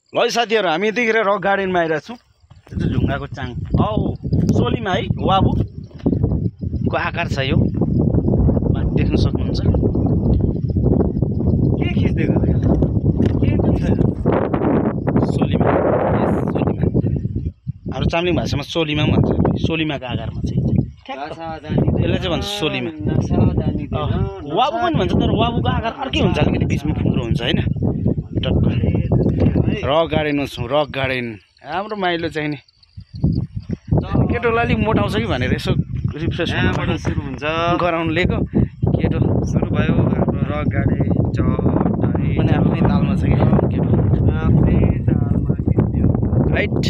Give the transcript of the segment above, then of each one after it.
ल है साथीहरू, हामी यतिखेर रक गार्डनमा आइरहेको छौँ। त्यो चाहिँ ढुङ्गाको चाङ सोलीमा है, वाबुको आकार छ यो, देख्न सक्नुहुन्छ। के खिच्दै गर्यो सोलीमा हाम्रो चाम्लिङ भाषामा सोलीमा पनि भन्छ, सोलीमाको आकारमा चाहिँ यसलाई चाहिँ भन्छ सोलीमा। वाबु पनि भन्छ, तर वाबुको आकार अर्कै हुन्छ, अलिकति बिचमा फुम्रो हुन्छ होइन। टक्क रक गार्डनमा छौँ, रक गार्डन। हाम्रो माइलो चाहिँ नि केटोलाई अलिक मोटाउँछ कि भनेर यसो रिफ्रेस सुरु हुन्छ गराउनु लिएको। केटो सुरु भयो हाम्रो रक गार्डन पनि आफ्नै तालमा छ कि केटो राइट।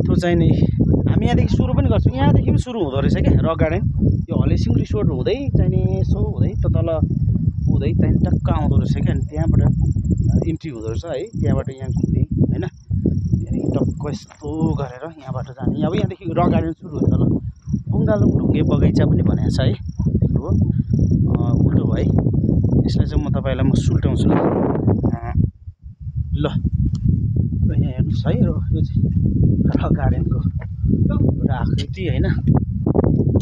त्यो चाहिँ नि हामी यहाँदेखि सुरु पनि गर्छौँ, यहाँदेखि पनि सुरु हुँदो रहेछ क्या रक गार्डन। यो हलेसिङ रिसोर्ट हुँदै चाहिँ नि यसो हुँदै त तल हुँदै त्यहाँदेखि टक्क आउँदो रहेछ क्या। अनि त्यहाँबाट इन्ट्री हुँदो रहेछ है, त्यहाँबाट यहाँ घुम्ने होइन। त्यहाँदेखि टक्क यस्तो गरेर यहाँबाट जाने। अब यहाँदेखि रक गार्डन सुरु हुन्छ। ल बुङ्गालुङ ढुङ्गे बगैँचा पनि भनेको छ है, देख्नुभयो उल्टो भयो है। यसलाई चाहिँ म तपाईँलाई सुल्टाउँछु। ल यहाँ हेर्नुहोस् है, यो चाहिँ रक गार्डनको एउटा आकृति होइन।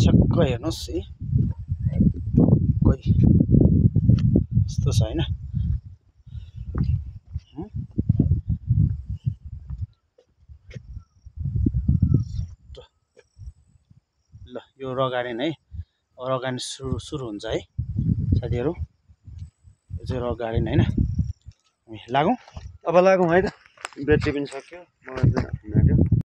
छक्क हेर्नुहोस् है, कोही यस्तो छ होइन। ल यो रक गार्डन है, रक गार्डन सुरु हुन्छ है साथीहरू। यो चाहिँ रक गार्डन होइन। हामी लागौँ अब लागौँ है त, ब्याट्री पनि सक्यो।